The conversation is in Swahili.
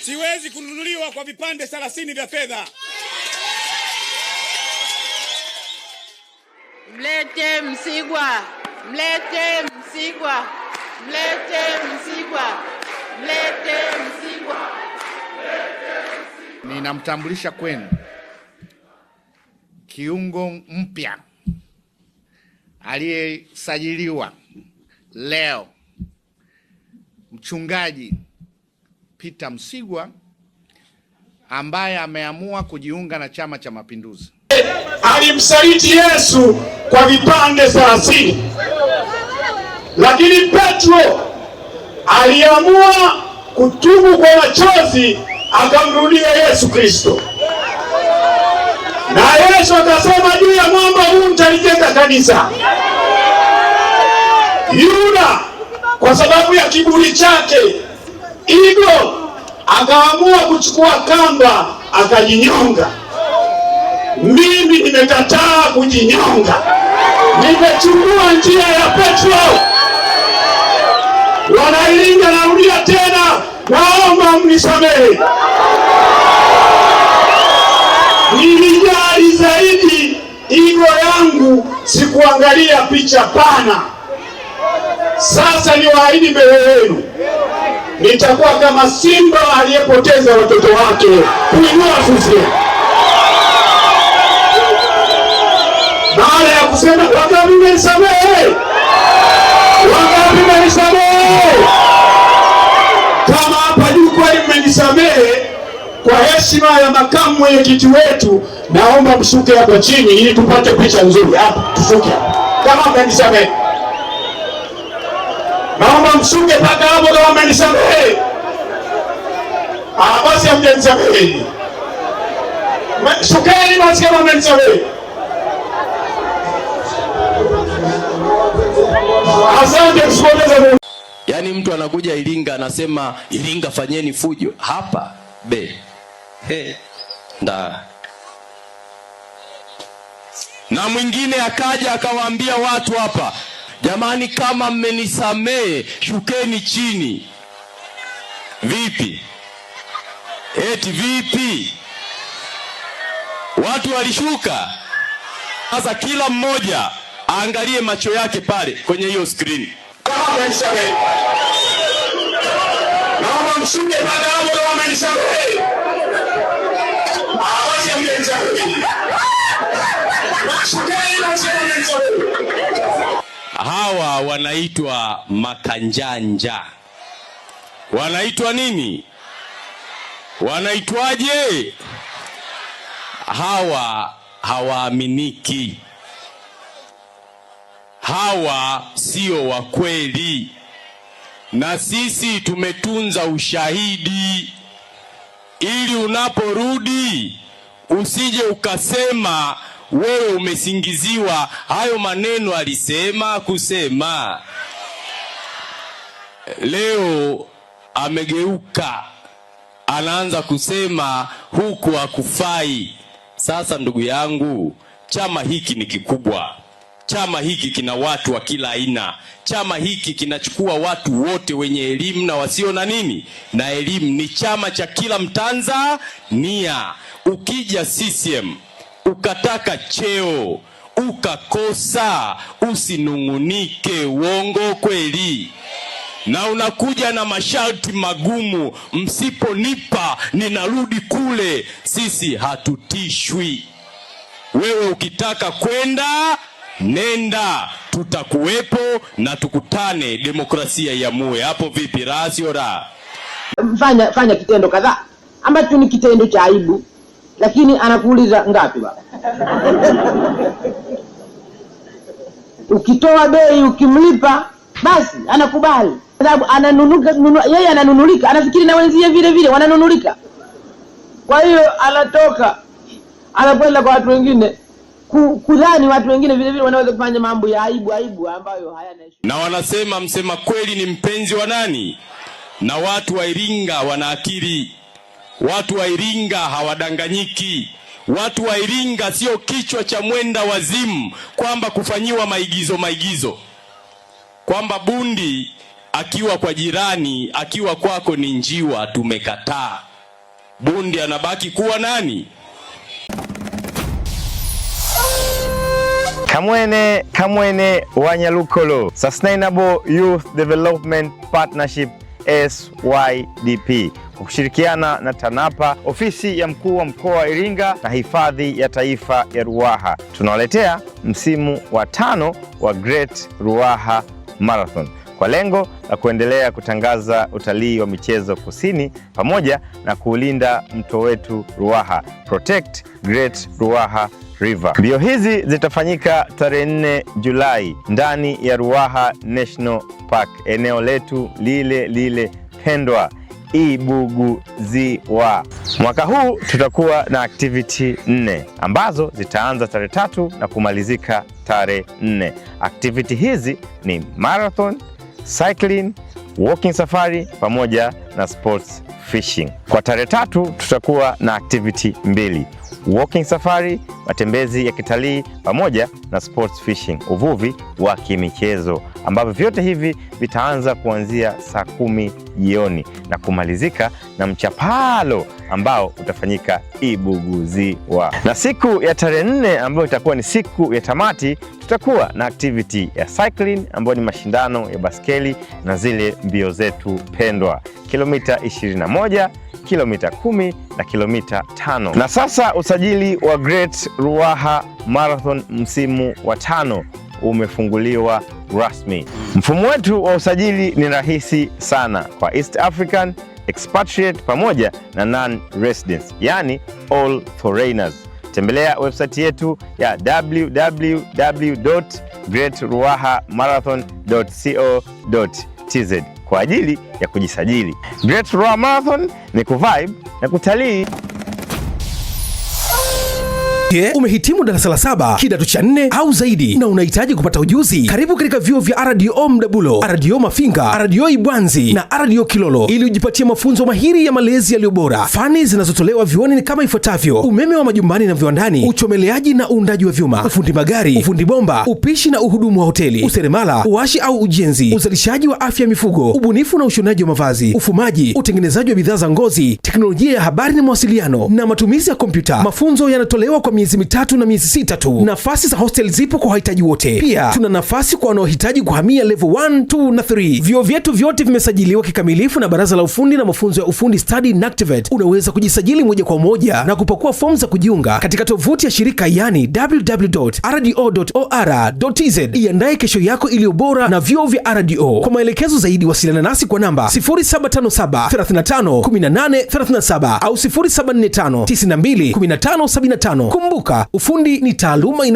siwezi kununuliwa kwa vipande 30 vya fedha. Mlete Msigwa, mlete Msigwa, mlete Msigwa, mlete Msigwa. Ninamtambulisha kwenu kiungo mpya aliyesajiliwa leo, Mchungaji Peter Msigwa, ambaye ameamua kujiunga na Chama cha Mapinduzi. Alimsaliti Yesu kwa vipande 30, lakini Petro aliamua kutubu kwa machozi, akamrudia Yesu Kristo. Na Yesu akasema, juu ya mwamba huu nitalijenga kanisa. Yuda kwa sababu ya kiburi chake, hivyo akaamua kuchukua kamba akajinyonga. Mimi nimekataa kujinyonga, nimechukua njia ya Petro. Wanailinga, narudia tena, naomba mnisamehe. Nilijali zaidi ego yangu, sikuangalia picha pana. Sasa niwaahidi mbele yenu, nitakuwa kama simba aliyepoteza watoto wake kuinua sufuria. Baada ya kusema wangapi mmenisamehe? Wangapi mmenisamehe? Kama hapa juu kweli mmenisamehe, kwa heshima ya makamu mwenyekiti wetu, naomba mshuke hapa chini ili tupate picha nzuri. Hapa tushuke hapa. Kama mmenisamehe, naomba mshuke mpaka hapo kama mmenisamehe. Basi hamjanisamehe. Shukeni basi kama mmenisamehe. Asante msipoteze. Yaani mtu anakuja Iringa anasema Iringa fanyeni fujo. Hapa be. Nda. Na mwingine akaja akawaambia watu hapa, jamani, kama mmenisamehe shukeni chini. Vipi? Eti vipi? Watu walishuka. Sasa kila mmoja aangalie macho yake pale kwenye hiyo screen. Kama mmenisamehe, naomba mshuke baada hapo kama mmenisamehe. Basi mmenisamehe. Shukeni basi kama mmenisamehe. Hawa wanaitwa makanjanja. Wanaitwa nini? Wanaitwaje? Hawa hawaaminiki. Hawa sio wa kweli. Na sisi tumetunza ushahidi ili unaporudi usije ukasema wewe umesingiziwa. Hayo maneno alisema kusema. Leo amegeuka, anaanza kusema huku hakufai. Sasa ndugu yangu, chama hiki ni kikubwa. Chama hiki kina watu wa kila aina. Chama hiki kinachukua watu wote wenye elimu na wasio na nini na elimu. Ni chama cha kila Mtanzania. Ukija CCM ukataka cheo ukakosa, usinungunike, uongo kweli. Na unakuja na masharti magumu, msiponipa ninarudi kule. Sisi hatutishwi. Wewe ukitaka kwenda, nenda, tutakuwepo na tukutane, demokrasia iamue. Hapo vipi, rasio ra? Fanya kitendo kadhaa ambacho ni kitendo cha aibu, lakini anakuuliza ngapi baba? Ukitoa bei ukimlipa basi anakubali, sababu yeye ananunulika, anafikiri na wenzie vile vile wananunulika. Kwa hiyo anatoka anakwenda kwa watu wengine kudhani watu wengine vile vile wanaweza kufanya mambo ya aibu ambayo hayana heshima. Na wanasema msema kweli ni mpenzi wa nani? Na watu wa Iringa wana akili. Watu wa Iringa hawadanganyiki. Watu wa Iringa sio kichwa cha mwenda wazimu kwamba kufanyiwa maigizo. Kwamba bundi akiwa kwa jirani, akiwa kwako ni njiwa. Tumekataa. bundi anabaki kuwa nani? Kamwene Wanyalukolo Sustainable Youth Development Partnership SYDP kwa kushirikiana na TANAPA, ofisi ya mkuu wa mkoa wa Iringa na hifadhi ya taifa ya Ruaha, tunawaletea msimu wa 5 wa Great Ruaha Marathon kwa lengo la kuendelea kutangaza utalii wa michezo kusini pamoja na kuulinda mto wetu Ruaha. Protect Great Ruaha River. Mbio hizi zitafanyika tarehe 4 Julai ndani ya Ruaha National Park, eneo letu lile pendwa Ibuguziwa. Mwaka huu tutakuwa na activity 4 ambazo zitaanza tarehe 3 na kumalizika tarehe 4. Activity hizi ni marathon, cycling, walking safari pamoja na sports fishing. Kwa tarehe 3 tutakuwa na activity 2: walking safari, matembezi ya kitalii pamoja na sports fishing, uvuvi wa kimichezo, ambavyo vyote hivi vitaanza kuanzia saa 10 jioni na kumalizika na mchapalo ambao utafanyika Ibuguziwa. Na siku ya tarehe 4 ambayo itakuwa ni siku ya tamati, tutakuwa na activity ya cycling ambayo ni mashindano ya baskeli na zile mbio zetu pendwa, kilomita 21, kilomita 10 na kilomita 5. Na sasa usajili wa Great Ruaha Marathon msimu wa 5 umefunguliwa rasmi. Mfumo wetu wa usajili ni rahisi sana kwa East African, expatriate pamoja na non-residents, yani all foreigners. Tembelea website yetu ya www.greatruahamarathon.co.tz kwa ajili ya kujisajili. Great Ruaha Marathon ni kuvibe na kutalii. Umehitimu darasa la 7 kidato cha 4 au zaidi na unahitaji kupata ujuzi? Karibu katika vyuo vya RDO Mdabulo, RDO Mafinga, RDO Ibwanzi na RDO Kilolo ili ujipatie mafunzo mahiri ya malezi yaliyo bora. Fani zinazotolewa vyuoni ni kama ifuatavyo: umeme wa majumbani na viwandani, uchomeleaji na uundaji wa vyuma, ufundi magari, ufundi bomba, upishi na uhudumu wa hoteli, useremala, uashi au ujenzi, uzalishaji wa afya ya mifugo, ubunifu na ushonaji wa mavazi, ufumaji, utengenezaji wa bidhaa za ngozi, teknolojia ya habari na mawasiliano na matumizi ya kompyuta. Mafunzo yanatolewa kwa miezi 3 na miezi 6 tu. Nafasi za hostel zipo kwa wahitaji wote. Pia tuna nafasi kwa wanaohitaji kuhamia level 1, 2 na 3. Vyuo vyetu vyote vimesajiliwa kikamilifu na Baraza la Ufundi na Mafunzo ya Ufundi Study NACTVET. Unaweza kujisajili moja kwa moja na kupakua fomu za kujiunga katika tovuti ya shirika, yani www.rdo.or.tz. Iandae kesho yako iliyo bora na vyuo vya RDO. Kwa maelekezo zaidi wasiliana nasi kwa namba 0757 35 18 37 au 0745 92 15 75. Kumbuka, ufundi ni taaluma